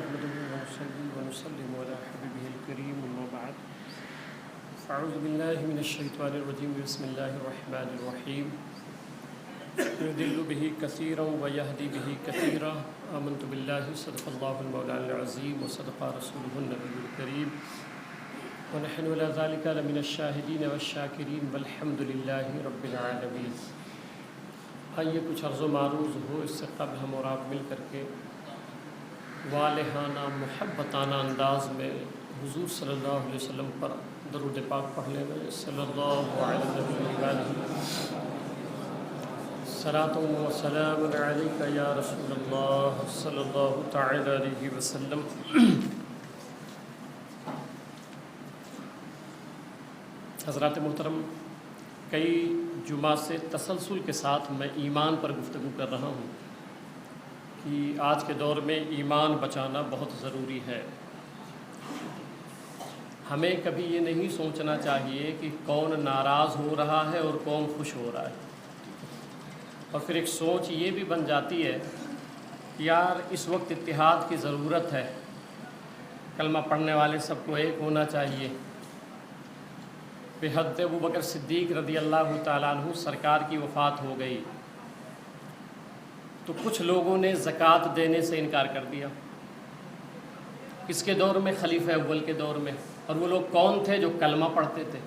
نحمده ونصلي ونسلم على حبيبه الكريم أما بعد فأعوذ بالله من الشيطان الرجيم بسم الله الرحمن الرحيم يضل به كثيرا ويهدي به كثيرا آمنت بالله صدق الله المولانا العظيم وصدق رسوله النبي الكريم ونحن على ذلك لمن الشاهدين والشاكرين والحمد لله رب العالمين۔ آئیے کچھ عرض و معروض ہو، اس سے قبل ہم اور آپ مل کر کے والہانہ محبتانہ انداز میں حضور صلی اللہ علیہ وسلم پر درود پاک پڑھ لیں گے۔ صلی اللہ علیہ وآلہ صلاۃ و سلام علیک یا رسول اللہ صلی اللہ تعالی علیہ وسلم۔ حضرات محترم، کئی جمعہ سے تسلسل کے ساتھ میں ایمان پر گفتگو کر رہا ہوں کہ آج کے دور میں ایمان بچانا بہت ضروری ہے۔ ہمیں کبھی یہ نہیں سوچنا چاہیے کہ کون ناراض ہو رہا ہے اور کون خوش ہو رہا ہے، اور پھر ایک سوچ یہ بھی بن جاتی ہے کہ یار اس وقت اتحاد کی ضرورت ہے، کلمہ پڑھنے والے سب کو ایک ہونا چاہیے۔ حضرت ابوبکر صدیق رضی اللہ تعالیٰ عنہ سرکار کی وفات ہو گئی تو کچھ لوگوں نے زکوٰۃ دینے سے انکار کر دیا۔ کس کے دور میں؟ خلیفہ اول کے دور میں۔ اور وہ لوگ کون تھے؟ جو کلمہ پڑھتے تھے،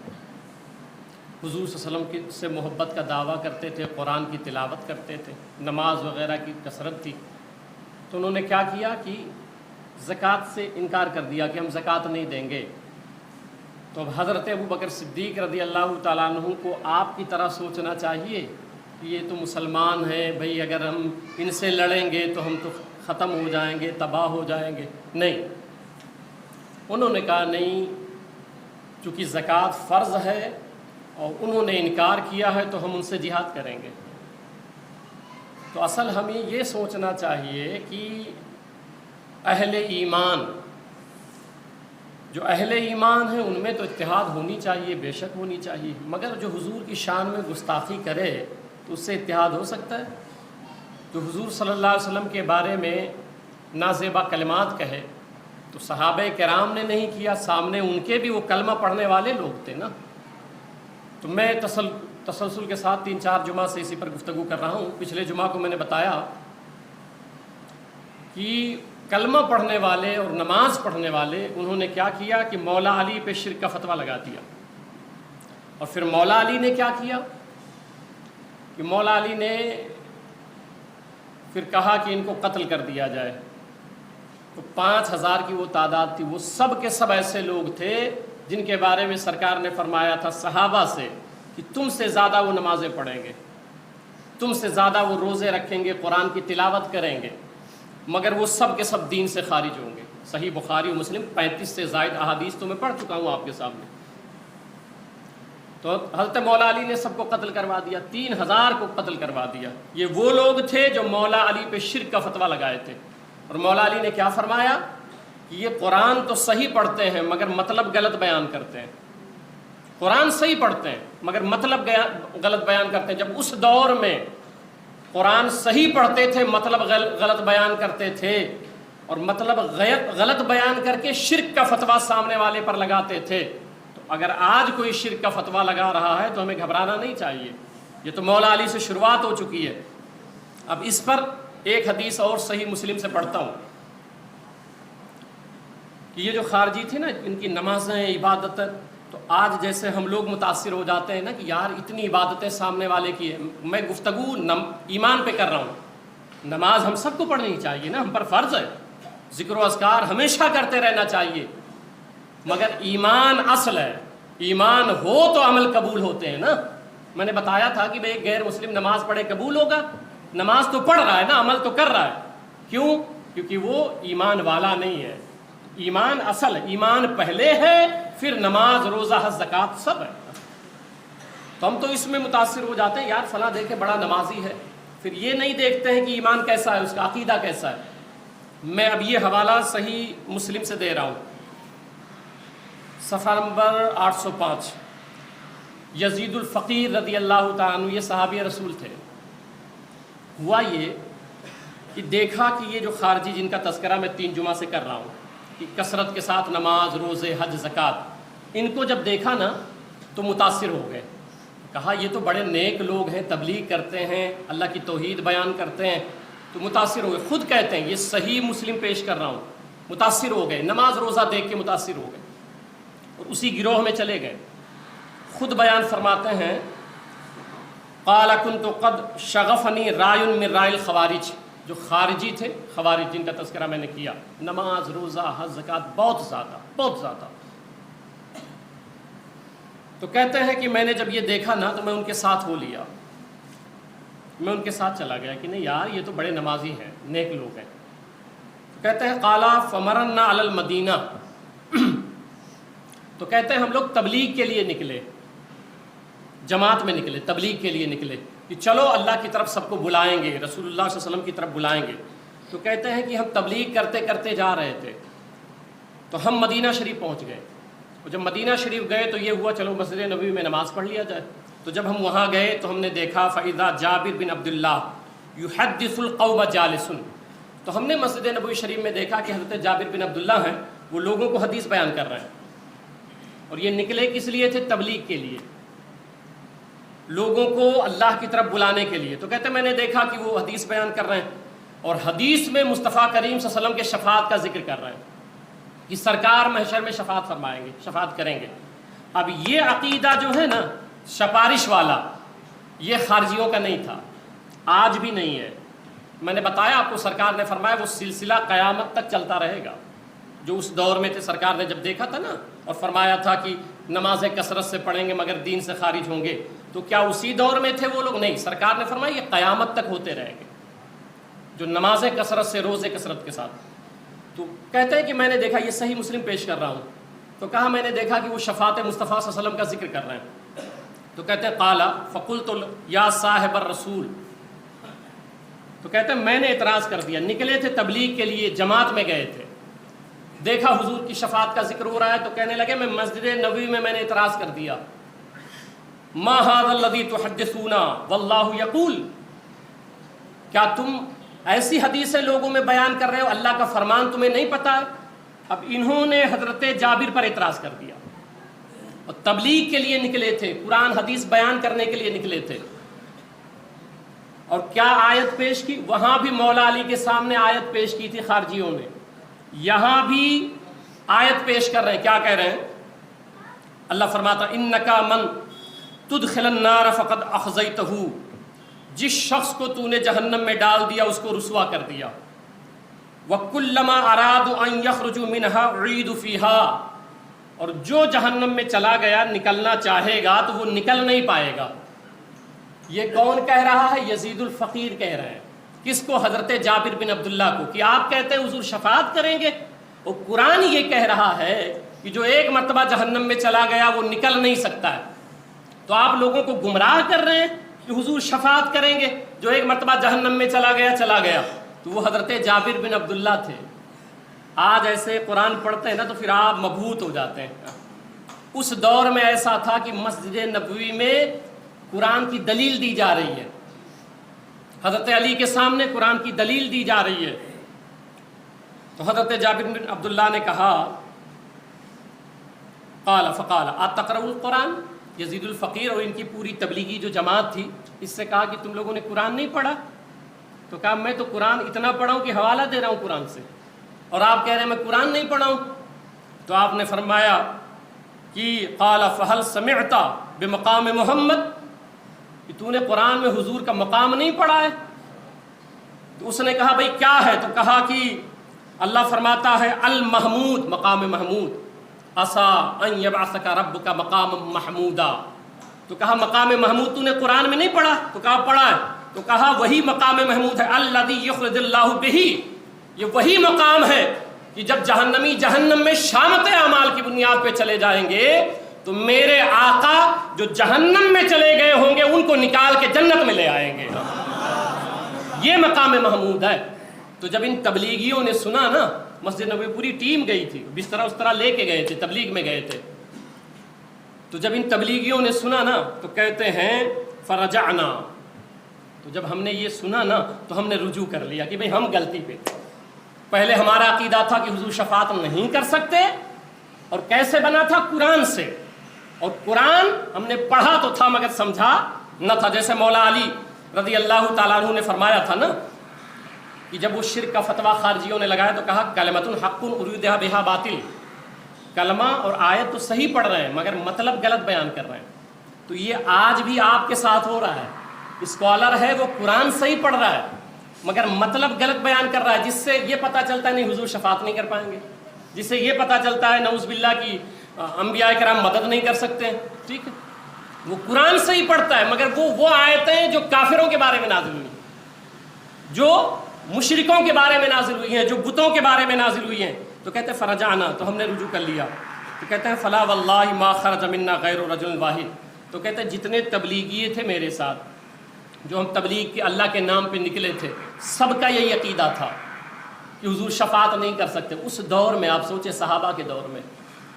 حضور صلی اللہ علیہ وسلم سے محبت کا دعویٰ کرتے تھے، قرآن کی تلاوت کرتے تھے، نماز وغیرہ کی کثرت تھی۔ تو انہوں نے کیا کیا کہ زکوٰۃ سے انکار کر دیا کہ ہم زکوٰۃ نہیں دیں گے۔ تو اب حضرت ابوبکر صدیق رضی اللہ تعالیٰ عنہ کو آپ کی طرح سوچنا چاہیے کہ یہ تو مسلمان ہیں بھئی، اگر ہم ان سے لڑیں گے تو ہم تو ختم ہو جائیں گے، تباہ ہو جائیں گے۔ نہیں، انہوں نے کہا نہیں، چونکہ زکوٰۃ فرض ہے اور انہوں نے انکار کیا ہے تو ہم ان سے جہاد کریں گے۔ تو اصل ہمیں یہ سوچنا چاہیے کہ اہل ایمان، جو اہل ایمان ہیں ان میں تو اتحاد ہونی چاہیے، بے شک ہونی چاہیے، مگر جو حضور کی شان میں گستاخی کرے تو اس سے اتحاد ہو سکتا ہے؟ جو حضور صلی اللہ علیہ وسلم کے بارے میں نازیبا کلمات کہے تو صحابہ کرام نے نہیں کیا، سامنے ان کے بھی وہ کلمہ پڑھنے والے لوگ تھے نا۔ تو میں تسلسل کے ساتھ 3-4 جمعہ سے اسی پر گفتگو کر رہا ہوں۔ پچھلے جمعہ کو میں نے بتایا کہ کلمہ پڑھنے والے اور نماز پڑھنے والے انہوں نے کیا کیا کہ مولا علی پہ شرک کا فتویٰ لگا دیا۔ اور پھر مولا علی نے کیا کیا کہ مولا علی نے پھر کہا کہ ان کو قتل کر دیا جائے۔ تو 5000 کی وہ تعداد تھی، وہ سب کے سب ایسے لوگ تھے جن کے بارے میں سرکار نے فرمایا تھا صحابہ سے کہ تم سے زیادہ وہ نمازیں پڑھیں گے، تم سے زیادہ وہ روزے رکھیں گے، قرآن کی تلاوت کریں گے، مگر وہ سب کے سب دین سے خارج ہوں گے۔ صحیح بخاری و مسلم 35 سے زائد احادیث تو میں پڑھ چکا ہوں آپ کے سامنے۔ تو حضرت مولا علی نے سب کو قتل کروا دیا، 3000 کو قتل کروا دیا۔ یہ وہ لوگ تھے جو مولا علی پہ شرک کا فتویٰ لگائے تھے۔ اور مولا علی نے کیا فرمایا کہ یہ قرآن تو صحیح پڑھتے ہیں مگر مطلب غلط بیان کرتے ہیں۔ قرآن صحیح پڑھتے ہیں مگر مطلب غلط بیان کرتے ہیں۔ جب اس دور میں قرآن صحیح پڑھتے تھے، مطلب غلط بیان کرتے تھے، اور مطلب غلط بیان کر کے شرک کا فتویٰ سامنے والے پر لگاتے تھے، تو اگر آج کوئی شرک کا فتویٰ لگا رہا ہے تو ہمیں گھبرانا نہیں چاہیے۔ یہ تو مولا علی سے شروعات ہو چکی ہے۔ اب اس پر ایک حدیث اور صحیح مسلم سے پڑھتا ہوں کہ یہ جو خارجی تھے نا، ان کی نمازیں، عبادت، تو آج جیسے ہم لوگ متاثر ہو جاتے ہیں نا کہ یار اتنی عبادتیں سامنے والے کی ہیں۔ میں گفتگو ایمان پہ کر رہا ہوں۔ نماز ہم سب کو پڑھنی چاہیے نا، ہم پر فرض ہے، ذکر و اذکار ہمیشہ کرتے رہنا چاہیے، مگر ایمان اصل ہے۔ ایمان ہو تو عمل قبول ہوتے ہیں نا۔ میں نے بتایا تھا کہ ایک غیر مسلم نماز پڑھے قبول ہوگا؟ نماز تو پڑھ رہا ہے نا، عمل تو کر رہا ہے، کیوں؟ کیونکہ وہ ایمان والا نہیں ہے۔ ایمان اصل ہے، ایمان پہلے ہے، پھر نماز، روزہ، حج، زکوٰۃ سب ہے۔ تو ہم تو اس میں متاثر ہو جاتے ہیں، یار فلاں دیکھے بڑا نمازی ہے، پھر یہ نہیں دیکھتے ہیں کہ ایمان کیسا ہے، اس کا عقیدہ کیسا ہے۔ میں اب یہ حوالہ صحیح مسلم سے دے رہا ہوں، صفحہ نمبر 805۔ یزید الفقیر رضی اللہ تعالیٰ عنہ، یہ صحابی رسول تھے۔ ہوا یہ کہ دیکھا کہ یہ جو خارجی جن کا تذکرہ میں 3 جمعہ سے کر رہا ہوں کہ کثرت کے ساتھ نماز، روزے، حج، زکوٰۃ، ان کو جب دیکھا نا تو متاثر ہو گئے. کہا یہ تو بڑے نیک لوگ ہیں، تبلیغ کرتے ہیں، اللہ کی توحید بیان کرتے ہیں، تو متاثر ہو گئے. خود کہتے ہیں یہ صحیح مسلم پیش کر رہا ہوں، متاثر ہو گئے، نماز روزہ دیکھ کے متاثر ہو گئے اور اسی گروہ میں چلے گئے. خود بیان فرماتے ہیں قال كنت قد شغفنی رائے من رائے الخوارج، جو خارجی تھے، خوارج جن کا تذکرہ میں نے کیا، نماز روزہ حج زکوٰۃ بہت زیادہ. تو کہتے ہیں کہ میں نے جب یہ دیکھا نا تو میں ان کے ساتھ ہو لیا، میں ان کے ساتھ چلا گیا کہ نہیں یار یہ تو بڑے نمازی ہیں، نیک لوگ ہیں. کہتے ہیں قالا فمرنا علی المدینہ، تو کہتے ہیں ہم لوگ تبلیغ کے لیے نکلے، جماعت میں نکلے، تبلیغ کے لیے نکلے کہ چلو اللہ کی طرف سب کو بلائیں گے، رسول اللہ صلی اللہ علیہ وسلم کی طرف بلائیں گے. تو کہتے ہیں کہ ہم تبلیغ کرتے کرتے جا رہے تھے تو ہم مدینہ شریف پہنچ گئے. اور جب مدینہ شریف گئے تو یہ ہوا چلو مسجد نبوی میں نماز پڑھ لیا جائے. تو جب ہم وہاں گئے تو ہم نے دیکھا فَإِذَا جابر بن عبداللہ يُحَدِّثُ الْقَوْمَ جَالِسٌ، تو ہم نے مسجد نبوی شریف میں دیکھا کہ حضرت جابر بن عبداللہ ہیں، وہ لوگوں کو حدیث بیان کر رہے ہیں. اور یہ نکلے کس لیے تھے؟ تبلیغ کے لیے، لوگوں کو اللہ کی طرف بلانے کے لیے. تو کہتے ہیں میں نے دیکھا کہ وہ حدیث بیان کر رہے ہیں اور حدیث میں مصطفیٰ کریم صلی اللہ علیہ وسلم کے شفاعت کا ذکر کر رہے ہیں کہ سرکار محشر میں شفاعت فرمائیں گے، شفاعت کریں گے. اب یہ عقیدہ جو ہے نا سفارش والا، یہ خارجیوں کا نہیں تھا، آج بھی نہیں ہے. میں نے بتایا آپ کو، سرکار نے فرمایا وہ سلسلہ قیامت تک چلتا رہے گا. جو اس دور میں تھے، سرکار نے جب دیکھا تھا نا اور فرمایا تھا کہ نمازیں کثرت سے پڑھیں گے مگر دین سے خارج ہوں گے، تو کیا اسی دور میں تھے وہ لوگ؟ نہیں، سرکار نے فرمایا یہ قیامت تک ہوتے رہیں گے، جو نمازیں کثرت سے، روزے کثرت کے ساتھ. تو کہتے ہیں کہ میں نے دیکھا، یہ صحیح مسلم پیش کر رہا ہوں، تو کہا میں نے دیکھا کہ وہ شفاعت مصطفیٰ صلی اللہ علیہ وسلم کا ذکر کر رہے ہیں. تو کہتے ہیں قال فقلت یا صاحب الرسول، تو کہتے ہیں میں نے اعتراض کر دیا. نکلے تھے تبلیغ کے لیے، جماعت میں گئے تھے، دیکھا حضور کی شفاعت کا ذکر ہو رہا ہے تو کہنے لگے میں مسجد نبوی میں نے اعتراض کر دیا، ما هذا الذي تحدثون والله يقول، کیا تم ایسی حدیثیں لوگوں میں بیان کر رہے ہو، اللہ کا فرمان تمہیں نہیں پتہ ہے؟ اب انہوں نے حضرت جابر پر اعتراض کر دیا اور تبلیغ کے لیے نکلے تھے، قرآن حدیث بیان کرنے کے لیے نکلے تھے. اور کیا آیت پیش کی؟ وہاں بھی مولا علی کے سامنے آیت پیش کی تھی خارجیوں نے، یہاں بھی آیت پیش کر رہے ہیں. کیا کہہ رہے ہیں؟ اللہ فرماتا انکا من تدخل النار فقد اخزیتہ، جس شخص کو تو نے جہنم میں ڈال دیا اس کو رسوا کر دیا. وَكُلَّمَا أَرَادُوا أَن يَخْرُجُوا مِنْهَا أُعِيدُوا فِيهَا، اور جو جہنم میں چلا گیا نکلنا چاہے گا تو وہ نکل نہیں پائے گا. یہ کون کہہ رہا ہے؟ یزید الفقیر کہہ رہے ہیں. کس کو؟ حضرت جابر بن عبداللہ کو، کہ آپ کہتے ہیں حضور شفاعت کریں گے، اور قرآن یہ کہہ رہا ہے کہ جو ایک مرتبہ جہنم میں چلا گیا وہ نکل نہیں سکتا ہے. تو آپ لوگوں کو گمراہ کر رہے ہیں کہ حضور شفاعت کریں گے، جو ایک مرتبہ جہنم میں چلا گیا. تو وہ حضرت جابر بن عبداللہ تھے. آج ایسے قرآن پڑھتے ہیں نا تو پھر آپ مبہوت ہو جاتے ہیں. اس دور میں ایسا تھا کہ مسجد نبوی میں قرآن کی دلیل دی جا رہی ہے، حضرت علی کے سامنے قرآن کی دلیل دی جا رہی ہے. تو حضرت جابر بن عبداللہ نے کہا فقال اتقرؤ القرآن، یزید الفقیر اور ان کی پوری تبلیغی جو جماعت تھی اس سے کہا کہ تم لوگوں نے قرآن نہیں پڑھا؟ تو کہا میں تو قرآن اتنا پڑھا ہوں کہ حوالہ دے رہا ہوں قرآن سے، اور آپ کہہ رہے ہیں میں قرآن نہیں پڑھا ہوں. تو آپ نے فرمایا کہ قال فهل سمعت بمقام محمد، کہ تو نے قرآن میں حضور کا مقام نہیں پڑھا ہے؟ تو اس نے کہا بھائی کیا ہے؟ تو کہا کہ اللہ فرماتا ہے المحمود، مقام محمود، عسیٰ ان یبعثک ربک مقام محمودا. تو کہا مقام محمود تو نے قرآن میں نہیں پڑھا؟ تو کہا پڑھا ہے. تو کہا وہی مقام محمود ہے الذی یخرج اللہ بہ، یہ وہی مقام ہے کہ جب جہنمی جہنم میں شامت اعمال کی بنیاد پہ چلے جائیں گے تو میرے آقا جو جہنم میں چلے گئے ہوں گے ان کو نکال کے جنت میں لے آئیں گے. یہ مقام محمود ہے. تو جب ان تبلیغیوں نے سنا نا، مسجد نبوی پوری ٹیم گئی تھی، بستر استرا لے کے گئے تھے، تبلیغ میں گئے تھے. تو جب ان تبلیغیوں نے سنا نا تو کہتے ہیں فرجعنا، تو تو جب ہم نے یہ سنا نا تو ہم نے رجوع کر لیا کہ بھئی ہم غلطی پہ. پہلے ہمارا عقیدہ تھا کہ حضور شفاعت نہیں کر سکتے، اور کیسے بنا تھا؟ قرآن سے. اور قرآن ہم نے پڑھا تو تھا مگر سمجھا نہ تھا. جیسے مولا علی رضی اللہ تعالیٰ عنہ نے فرمایا تھا نا کہ جب وہ شرک کا فتویٰ خارجیوں نے لگایا تو کہا کلمۃ حق اریدھا بہا باطل. کلمہ اور آیت تو صحیح پڑھ رہے ہیں مگر مطلب غلط بیان کر رہے ہیں. تو یہ آج بھی آپ کے ساتھ ہو رہا ہے. اسکالر ہے وہ قرآن صحیح پڑھ رہا ہے مگر مطلب غلط بیان کر رہا ہے، جس سے یہ پتہ چلتا ہے نہیں حضور شفاعت نہیں کر پائیں گے، جس سے یہ پتہ چلتا ہے نعوذ باللہ کی انبیاء کرام مدد نہیں کر سکتے. ٹھیک ہے، وہ قرآن صحیح پڑھتا ہے مگر وہ آیتیں جو کافروں کے بارے میں نازل ہوئی، جو مشرکوں کے بارے میں نازل ہوئی ہیں، جو بتوں کے بارے میں نازل ہوئی ہیں، تو کہتے ہیں فرجعنا، تو ہم نے رجوع کر لیا. تو کہتے ہیں فلا واللہ ما خرج منا غیر رجل واحد. تو کہتے ہیں جتنے تبلیغی تھے میرے ساتھ، جو ہم تبلیغ کے اللہ کے نام پہ نکلے تھے، سب کا یہی عقیدہ تھا کہ حضور شفاعت نہیں کر سکتے. اس دور میں آپ سوچیں، صحابہ کے دور میں،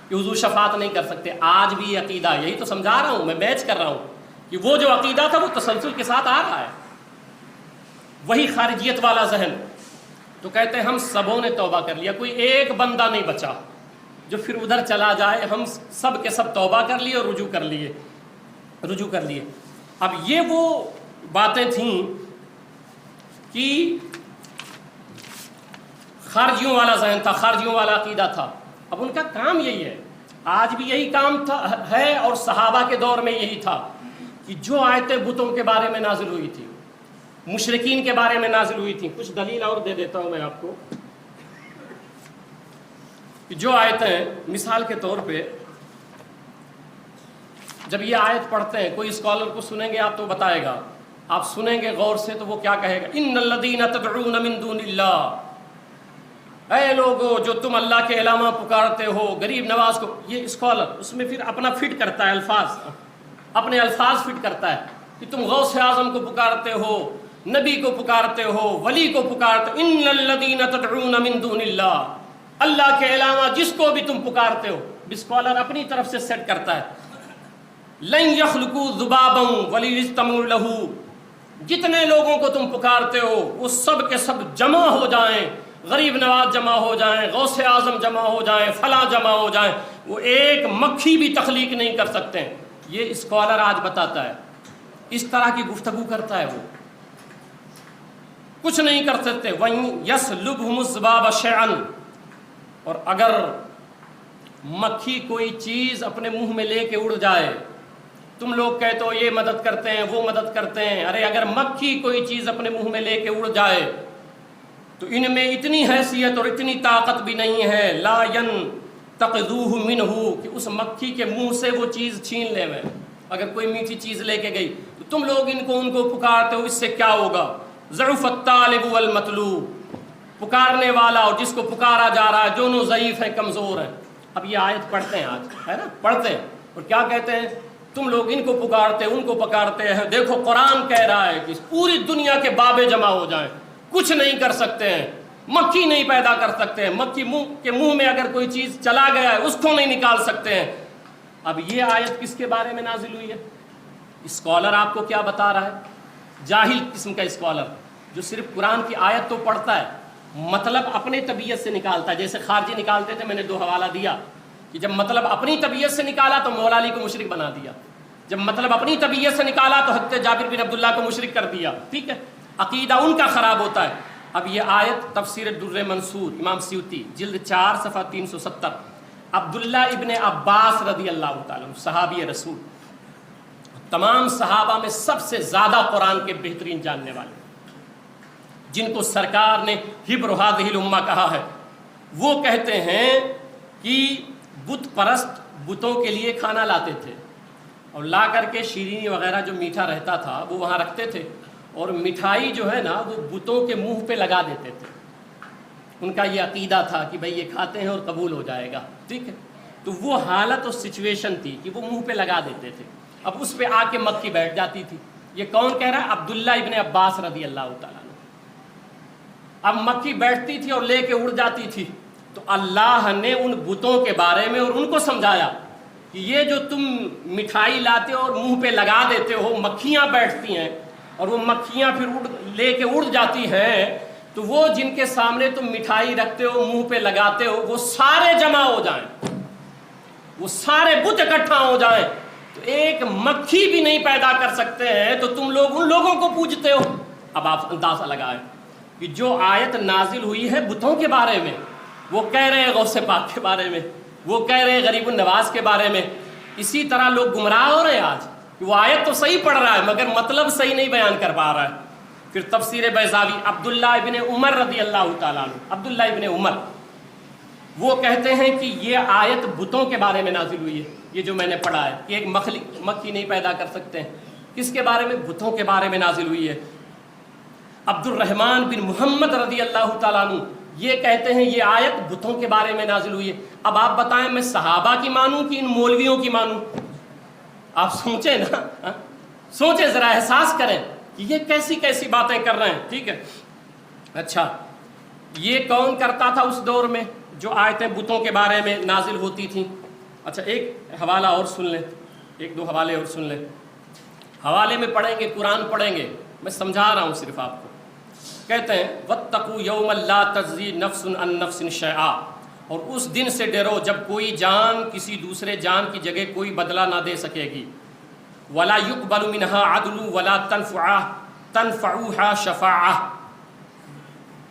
کہ حضور شفاعت نہیں کر سکتے. آج بھی یہ عقیدہ، یہی تو سمجھا رہا ہوں میں، میچ کر رہا ہوں کہ وہ جو عقیدہ تھا وہ تسلسل کے ساتھ آ رہا ہے، وہی خارجیت والا ذہن. تو کہتے ہیں ہم سبوں نے توبہ کر لیا، کوئی ایک بندہ نہیں بچا جو پھر ادھر چلا جائے. ہم سب کے سب توبہ کر لیے اور رجوع کر لیے. اب یہ وہ باتیں تھیں کہ خارجیوں والا ذہن تھا، خارجیوں والا عقیدہ تھا. اب ان کا کام یہی ہے، آج بھی یہی کام ہے، اور صحابہ کے دور میں یہی تھا کہ جو آیتیں بتوں کے بارے میں نازل ہوئی تھی، مشرکین کے بارے میں نازل ہوئی تھی. کچھ دلیل اور دے دیتا ہوں میں آپ کو کہ جو آیتیں، مثال کے طور پہ جب یہ آیت پڑھتے ہیں، کوئی اسکالر کو سنیں گے آپ تو بتائے گا، آپ سنیں گے غور سے تو وہ کیا کہے گا؟ ان الذین تدعون من دون اللہ، اے لوگو جو تم اللہ کے علاوہ پکارتے ہو غریب نواز کو. یہ اسکالر اس میں پھر اپنا فٹ کرتا ہے، الفاظ، اپنے الفاظ فٹ کرتا ہے کہ تم غوث اعظم کو پکارتے ہو، نبی کو پکارتے ہو، ولی کو پکارتے ہو. ان الذین تدعون من دون اللہ، اللہ کے علاوہ جس کو بھی تم پکارتے ہو. اسکالر اپنی طرف سے سیٹ کرتا ہے. لن یخلقوا ذبابا ولی یجتمعوا لہ، جتنے لوگوں کو تم پکارتے ہو وہ سب کے سب جمع ہو جائیں، غریب نواز جمع ہو جائیں، غوث اعظم جمع ہو جائیں، فلاں جمع ہو جائیں، وہ ایک مکھی بھی تخلیق نہیں کر سکتے. یہ اسکالر آج بتاتا ہے، اس طرح کی گفتگو کرتا ہے، وہ کچھ نہیں کر سکتے. وَإِن يَسْلُبْهُمُ الذُّبَابُ شَيْئًا، اور اگر مکھی کوئی چیز اپنے منہ میں لے کے اڑ جائے، تم لوگ کہتے ہو یہ مدد کرتے ہیں وہ مدد کرتے ہیں، ارے اگر مکھی کوئی چیز اپنے منہ میں لے کے اڑ جائے تو ان میں اتنی حیثیت اور اتنی طاقت بھی نہیں ہے لا ينتقذوه منه، کہ اس مکھی کے منہ سے وہ چیز چھین لے. میں اگر کوئی میٹھی چیز لے کے گئی تو تم لوگ ان کو پکارتے ہو، اس سے کیا ہوگا؟ ضعف الطالب والمطلوب، پکارنے والا اور جس کو پکارا جا رہا ہے دونوں ضعیف ہیں، کمزور ہیں. اب یہ آیت پڑھتے ہیں آج، ہے نا، پڑھتے ہیں اور کیا کہتے ہیں؟ تم لوگ ان کو پکارتے ان کو پکارتے ہیں. دیکھو قرآن کہہ رہا ہے کہ پوری دنیا کے بابے جمع ہو جائیں، کچھ نہیں کر سکتے ہیں، مکھی نہیں پیدا کر سکتے ہیں، مکھی کے منہ میں اگر کوئی چیز چلا گیا ہے اس کو نہیں نکال سکتے ہیں. اب یہ آیت کس کے بارے میں نازل ہوئی ہے؟ اسکالر آپ کو کیا بتا رہا ہے؟ جاہل قسم کا اسکالر جو صرف قرآن کی آیت تو پڑھتا ہے، مطلب اپنے طبیعت سے نکالتا ہے. جیسے خارجی نکالتے تھے، میں نے 2 حوالہ دیا کہ جب مطلب اپنی طبیعت سے نکالا تو مولا علی کو مشرک بنا دیا، جب مطلب اپنی طبیعت سے نکالا تو حضرت جابر بن عبداللہ کو مشرک کر دیا. ٹھیک ہے، عقیدہ ان کا خراب ہوتا ہے. اب یہ آیت تفسیر الدر منصور، امام سیوطی، جلد 4 صفحہ 370، عبداللہ ابن عباس رضی اللہ تعالیٰ عنہ، صحابی رسول، تمام صحابہ میں سب سے زیادہ قرآن کے بہترین جاننے والے، جن کو سرکار نے حبر هذه الامہ کہا ہے. وہ کہتے ہیں کہ بت پرست بتوں کے لیے کھانا لاتے تھے اور لا کر کے شیرینی وغیرہ جو میٹھا رہتا تھا وہ وہاں رکھتے تھے، اور مٹھائی جو ہے نا وہ بتوں کے منہ پہ لگا دیتے تھے. ان کا یہ عقیدہ تھا کہ بھئی یہ کھاتے ہیں اور قبول ہو جائے گا. ٹھیک ہے، تو وہ حالت اور سچویشن تھی کہ وہ منہ پہ لگا دیتے تھے. اب اس پہ آ کے مکھی بیٹھ جاتی تھی. یہ کون کہہ رہا ہے؟ عبداللہ ابن عباس رضی اللہ تعالیٰ عنہ. اب مکھی بیٹھتی تھی اور لے کے اڑ جاتی تھی، تو اللہ نے ان بتوں کے بارے میں اور ان کو سمجھایا کہ یہ جو تم مٹھائی لاتے ہو اور منہ پہ لگا دیتے ہو، مکھیاں بیٹھتی ہیں اور وہ مکھیاں پھر لے کے اڑ جاتی ہیں، تو وہ جن کے سامنے تم مٹھائی رکھتے ہو، منہ پہ لگاتے ہو، وہ سارے جمع ہو جائیں، وہ سارے بت اکٹھا ہو جائیں، تو ایک مکھی بھی نہیں پیدا کر سکتے ہیں، تو تم لوگ ان لوگوں کو پوجتے ہو۔ اب آپ اندازہ لگائیں کہ جو آیت نازل ہوئی ہے بتوں کے بارے میں، وہ کہہ رہے ہیں غوث پاک کے بارے میں، وہ کہہ رہے ہیں غریب النواز کے بارے میں، اسی طرح لوگ گمراہ ہو رہے ہیں آج کہ وہ آیت تو صحیح پڑھ رہا ہے مگر مطلب صحیح نہیں بیان کر پا رہا ہے۔ پھر تفسیر بیضاوی، عبداللہ ابن عمر رضی اللہ تعالیٰ عنہ، عبداللہ ابن عمر، وہ کہتے ہیں کہ یہ آیت بتوں کے بارے میں نازل ہوئی ہے، یہ جو میں نے پڑھا ہے کہ ایک مکھی نہیں پیدا کر سکتے ہیں، کس کے بارے میں؟ بتوں کے بارے میں نازل ہوئی ہے۔ عبد الرحمن بن محمد رضی اللہ تعالیٰ عنہ یہ کہتے ہیں یہ آیت بتوں کے بارے میں نازل ہوئی ہے۔ اب آپ بتائیں میں صحابہ کی مانوں کہ ان مولویوں کی مانوں؟ آپ سوچیں نا، سوچیں ذرا، احساس کریں کہ یہ کیسی کیسی باتیں کر رہے ہیں، ٹھیک ہے۔ اچھا، یہ کون کرتا تھا اس دور میں جو آیتیں بتوں کے بارے میں نازل ہوتی تھیں؟ اچھا، ایک حوالہ اور سن لیں، ایک دو حوالے اور سن لیں۔ حوالے میں پڑھیں گے، قرآن پڑھیں گے، میں سمجھا رہا ہوں صرف آپ کو۔ کہتے ہیں وَاتَّقُوا يَوْمًا لَا تَجْزِي نَفْسٌ عَن نَفْسٍ شَيْئًا، اور اس دن سے ڈرو جب کوئی جان کسی دوسرے جان کی جگہ کوئی بدلہ نہ دے سکے گی۔ وَلَا يُقْبَلُ مِنْهَا عَدْلٌ وَلَا تَنْفَعُهَا شَفَاعَةٌ،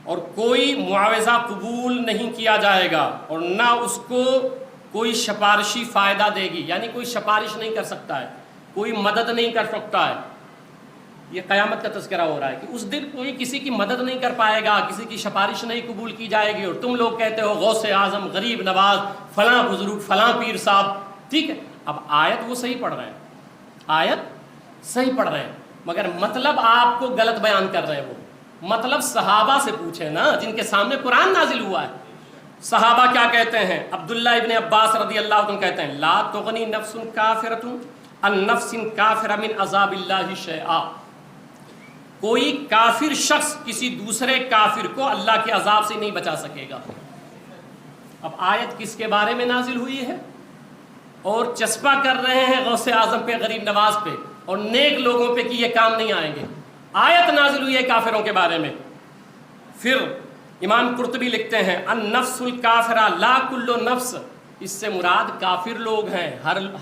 اور کوئی معاوضہ قبول نہیں کیا جائے گا اور نہ اس کو کوئی سفارشی فائدہ دے گی، یعنی کوئی سفارش نہیں کر سکتا ہے، کوئی مدد نہیں کر سکتا ہے۔ یہ قیامت کا تذکرہ ہو رہا ہے کہ اس دن کوئی کسی کی مدد نہیں کر پائے گا، کسی کی سفارش نہیں قبول کی جائے گی، اور تم لوگ کہتے ہو غوث اعظم، غریب نواز، فلاں بزرگ، فلاں پیر صاحب، ٹھیک ہے۔ اب آیت وہ صحیح پڑھ رہے ہیں، آیت صحیح پڑھ رہے ہیں مگر مطلب آپ کو غلط بیان کر رہے ہیں۔ وہ مطلب صحابہ سے پوچھیں نا جن کے سامنے قرآن نازل ہوا ہے۔ صحابہ کیا کہتے ہیں؟ عبداللہ ابن عباس رضی اللہ عنہ کہتے ہیں لا تغنی نفس کافرۃ عن نفس کافرۃ من عذاب اللہ شیئا، کوئی کافر شخص کسی دوسرے کافر کو اللہ کے عذاب سے نہیں بچا سکے گا۔ اب آیت کس کے بارے میں نازل ہوئی ہے؟ اور چسپا کر رہے ہیں غوث اعظم پہ، غریب نواز پہ اور نیک لوگوں پہ کہ یہ کام نہیں آئیں گے۔ آیت نازل ہوئی ہے کافروں کے بارے میں۔ پھر امام قرطبی لکھتے ہیں النفس الکافرہ لا کل نفس، اس سے مراد کافر لوگ ہیں،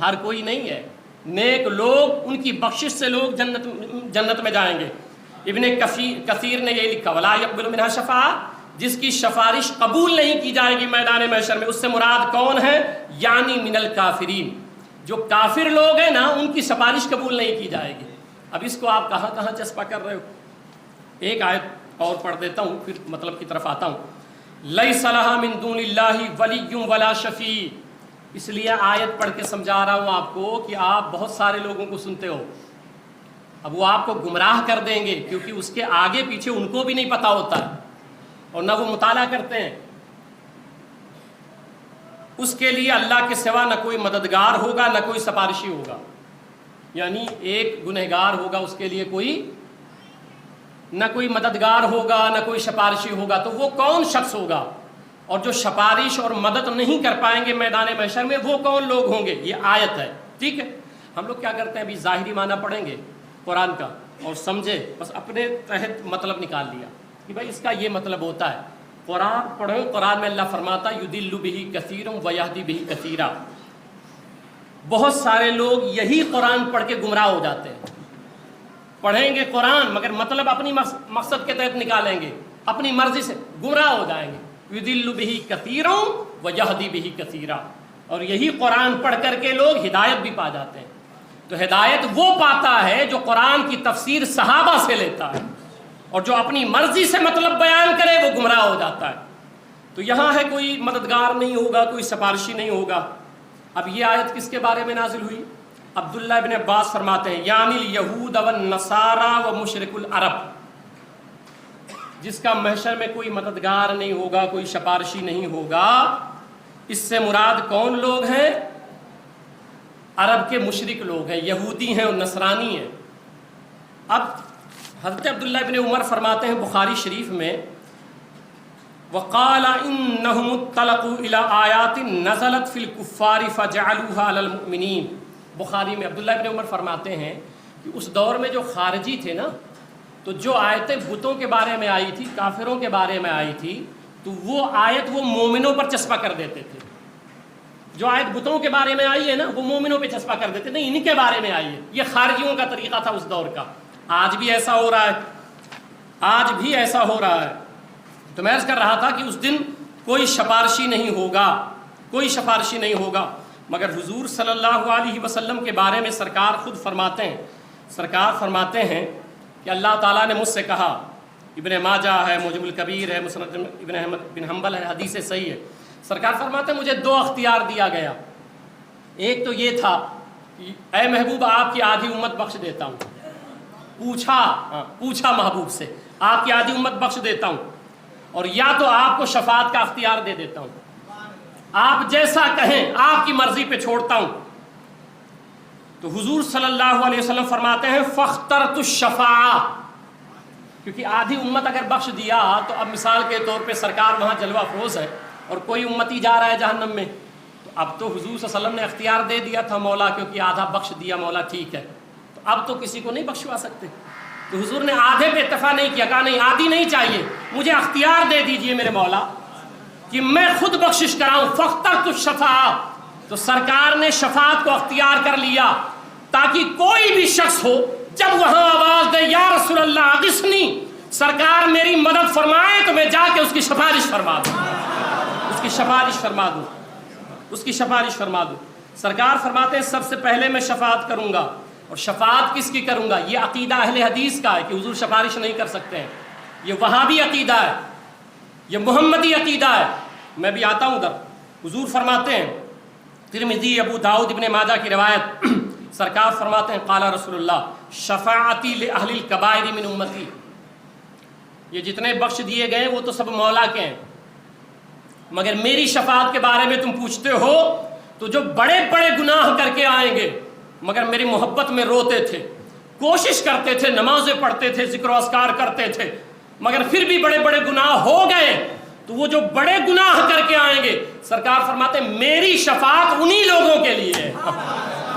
ہر کوئی نہیں ہے، نیک لوگ، ان کی بخشش سے لوگ جنت میں جائیں گے۔ ابن کثیر نے یہ لکھا ولا یقبل منہا شفاعہ، جس کی سفارش قبول نہیں کی جائے گی میدان محشر میں، اس سے مراد کون ہے؟ یعنی من الکافرین، جو کافر لوگ ہیں نا ان کی سفارش قبول نہیں کی جائے گی۔ اب اس کو آپ کہاں کہاں چسپا کر رہے ہو؟ ایک آیت اور پڑھ دیتا ہوں پھر مطلب کی طرف آتا ہوں۔ لیس لہا من دون اللہ ولی ولا شفیع، اس لیے آیت پڑھ کے سمجھا رہا ہوں آپ کو کہ آپ بہت سارے لوگوں کو سنتے ہو، اب وہ آپ کو گمراہ کر دیں گے کیونکہ اس کے آگے پیچھے ان کو بھی نہیں پتا ہوتا ہے اور نہ وہ مطالعہ کرتے ہیں۔ اس کے لیے اللہ کے سوا نہ کوئی مددگار ہوگا نہ کوئی سفارشی ہوگا، یعنی ایک گنہگار ہوگا اس کے لیے نہ کوئی مددگار ہوگا نہ کوئی سفارشی ہوگا، تو وہ کون شخص ہوگا؟ اور جو سفارش اور مدد نہیں کر پائیں گے میدان محشر میں وہ کون لوگ ہوں گے؟ یہ آیت ہے، ٹھیک ہے۔ ہم لوگ کیا کرتے ہیں ابھی ظاہری معنی پڑھیں گے قرآن کا اور سمجھے، بس اپنے تحت مطلب نکال لیا کہ بھائی اس کا یہ مطلب ہوتا ہے۔ قرآن پڑھو، قرآن میں اللہ فرماتا یدل بہ کثیر ویہدی بہ کثیرا، بہت سارے لوگ یہی قرآن پڑھ کے گمراہ ہو جاتے ہیں۔ پڑھیں گے قرآن مگر مطلب اپنی مقصد کے تحت نکالیں گے، اپنی مرضی سے گمراہ ہو جائیں گے۔ یدل بہ کثیر ویہدی بہ کثیرا، اور یہی قرآن پڑھ کر کے لوگ ہدایت بھی پا جاتے ہیں۔ تو ہدایت وہ پاتا ہے جو قرآن کی تفسیر صحابہ سے لیتا ہے، اور جو اپنی مرضی سے مطلب بیان کرے وہ گمراہ ہو جاتا ہے۔ تو یہاں ہے کوئی مددگار نہیں ہوگا، کوئی سفارشی نہیں ہوگا۔ اب یہ آیت کس کے بارے میں نازل ہوئی؟ عبداللہ ابن عباس فرماتے ہیں یعنی الیہود والنصارى ومشرک العرب، جس کا محشر میں کوئی مددگار نہیں ہوگا، کوئی سفارشی نہیں ہوگا، اس سے مراد کون لوگ ہیں؟ عرب کے مشرک لوگ ہیں، یہودی ہیں اور نصرانی ہیں۔ اب حضرت عبداللہ ابن عمر فرماتے ہیں بخاری شریف میں وقال انہم اطلقوا الی آیات نزلت فی الکفار فجعلوها علی المؤمنین، بخاری میں عبداللہ ابن عمر فرماتے ہیں کہ اس دور میں جو خارجی تھے نا تو جو آیتیں بتوں کے بارے میں آئی تھی، کافروں کے بارے میں آئی تھی، تو وہ آیت وہ مومنوں پر چسپا کر دیتے تھے. جو آیت بتوں کے بارے میں آئی ہے نا، وہ مومنوں پہ چسپا کر دیتے تھے، ان کے بارے میں آئی ہے. یہ خارجیوں کا طریقہ تھا اس دور کا. آج بھی ایسا ہو رہا ہے، آج بھی ایسا ہو رہا ہے. تو میں عرض کر رہا تھا کہ اس دن کوئی سفارشی نہیں ہوگا، کوئی سفارشی نہیں ہوگا، مگر حضور صلی اللہ علیہ وسلم کے بارے میں سرکار خود فرماتے ہیں، سرکار فرماتے ہیں کہ اللہ تعالیٰ نے مجھ سے کہا، ابن ماجہ ہے، معجم الکبیر ہے، مسند ابن احمد بن حنبل ہے، حدیث صحیح ہے. سرکار فرماتے ہیں مجھے 2 اختیار دیا گیا. ایک تو یہ تھا کہ اے محبوب آپ کی آدھی امت بخش دیتا ہوں. پوچھا محبوب سے، آپ کی آدھی امت بخش دیتا ہوں، اور یا تو آپ کو شفاعت کا اختیار دے دیتا ہوں، آپ جیسا کہیں آپ کی مرضی پہ چھوڑتا ہوں. تو حضور صلی اللہ علیہ وسلم فرماتے ہیں فاخترت الشفاعہ، کیونکہ آدھی امت اگر بخش دیا تو اب مثال کے طور پہ سرکار وہاں جلوہ افروز ہے اور کوئی امتی جا رہا ہے جہنم میں، تو اب تو حضور صلی اللہ علیہ وسلم نے اختیار دے دیا تھا مولا، کیونکہ آدھا بخش دیا مولا، ٹھیک ہے، تو اب تو کسی کو نہیں بخشوا سکتے. تو حضور نے آدھے پہ اتفاق نہیں کیا، کہا نہیں آدھی نہیں چاہیے، مجھے اختیار دے دیجئے میرے مولا کہ میں خود بخشش کراؤں. فاخترت الشفاعہ، تو سرکار نے شفاعت کو اختیار کر لیا تاکہ کوئی بھی شخص ہو جب وہاں آواز دے یا رسول اللہ اغثنی، سرکار میری مدد فرمائے، تو میں جا کے اس کی سفارش فرما دوں، اس کی سفارش فرما دوں، اس کی سفارش فرما دوں. سرکار فرماتے ہیں سب سے پہلے میں شفاعت کروں گا. اور شفاعت کس کی کروں گا؟ یہ عقیدہ اہل حدیث کا ہے کہ حضور سفارش نہیں کر سکتے ہیں. یہ وہابی عقیدہ ہے، یہ محمدی عقیدہ ہے. میں بھی آتا ہوں ادھر. حضور فرماتے ہیں، ترمذی، ابو داؤد، ابن ماجہ کی روایت، سرکار فرماتے ہیں قال رسول اللہ شفاعتی لأہل الکبائر من امتی. یہ جتنے بخش دیے گئے وہ تو سب مولا کے ہیں، مگر میری شفاعت کے بارے میں تم پوچھتے ہو تو جو بڑے بڑے گناہ کر کے آئیں گے مگر میری محبت میں روتے تھے، کوشش کرتے تھے، نمازیں پڑھتے تھے، ذکر و اذکار کرتے تھے، مگر پھر بھی بڑے بڑے گناہ ہو گئے، تو وہ جو بڑے گناہ کر کے آئیں گے سرکار فرماتے ہیں میری شفاعت انہی لوگوں کے لیے ہے،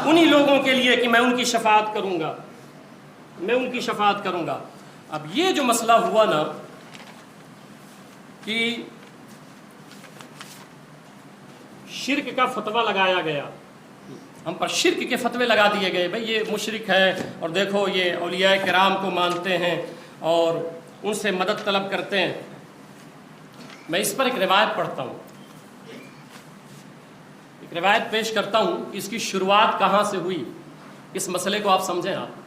انہی لوگوں کے لیے کہ میں ان کی شفاعت کروں گا، میں ان کی شفاعت کروں گا. اب یہ جو مسئلہ ہوا نا کہ شرک کا فتویٰ لگایا گیا، ہم پر شرک کے فتوے لگا دیے گئے، بھئی یہ مشرک ہے، اور دیکھو یہ اولیاء کرام کو مانتے ہیں اور ان سے مدد طلب کرتے ہیں. میں اس پر ایک روایت پڑھتا ہوں، ایک روایت پیش کرتا ہوں کہ اس کی شروعات کہاں سے ہوئی، اس مسئلے کو آپ سمجھیں. آپ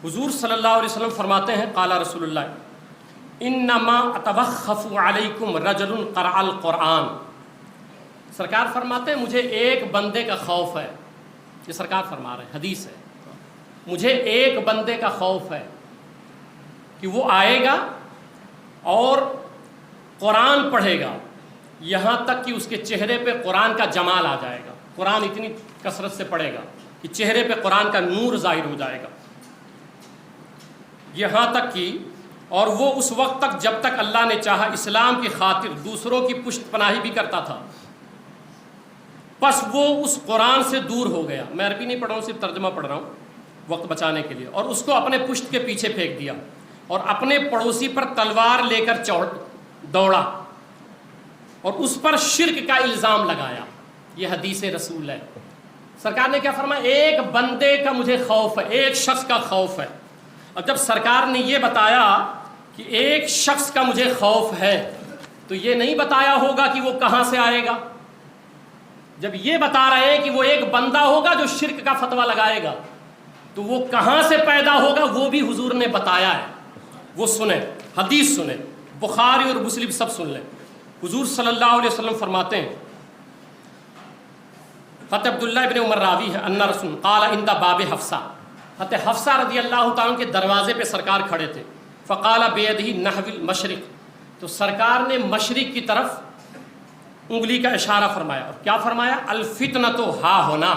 حضور صلی اللہ علیہ وسلم فرماتے ہیں قال رسول اللہ انما اتوخف علیکم رجل قرأ القرآن. سرکار فرماتے ہیں مجھے ایک بندے کا خوف ہے، یہ سرکار فرما رہے ہیں، حدیث ہے، مجھے ایک بندے کا خوف ہے کہ وہ آئے گا اور قرآن پڑھے گا یہاں تک کہ اس کے چہرے پہ قرآن کا جمال آ جائے گا، قرآن اتنی کثرت سے پڑھے گا کہ چہرے پہ قرآن کا نور ظاہر ہو جائے گا، یہاں تک کہ اور وہ اس وقت تک جب تک اللہ نے چاہا اسلام کی خاطر دوسروں کی پشت پناہی بھی کرتا تھا، بس وہ اس قرآن سے دور ہو گیا. میں عربی نہیں پڑھ رہا ہوں، صرف ترجمہ پڑھ رہا ہوں وقت بچانے کے لیے. اور اس کو اپنے پشت کے پیچھے پھینک دیا اور اپنے پڑوسی پر تلوار لے کر دوڑا اور اس پر شرک کا الزام لگایا. یہ حدیث رسول ہے. سرکار نے کیا فرمایا؟ ایک بندے کا مجھے خوف ہے، ایک شخص کا خوف ہے. اور جب سرکار نے یہ بتایا کہ ایک شخص کا مجھے خوف ہے تو یہ نہیں بتایا ہوگا کہ وہ کہاں سے آئے گا. جب یہ بتا رہے ہیں کہ وہ ایک بندہ ہوگا جو شرک کا فتویٰ لگائے گا تو وہ کہاں سے پیدا ہوگا وہ بھی حضور نے بتایا ہے. وہ سنیں، حدیث سنیں، بخاری اور مسلم سب سن لیں. حضور صلی اللہ علیہ وسلم فرماتے ہیں، حضرت عبداللہ ابن عمر راوی ہے، ان رسول قال عند باب حفصہ، حضرت حفصہ رضی اللہ تعالیٰ کے دروازے پہ سرکار کھڑے تھے. فقال بیدہ نحو المشرق، تو سرکار نے مشرق کی طرف انگلی کا اشارہ فرمایا. اور کیا فرمایا؟ الفتنۃ ہا ہونا،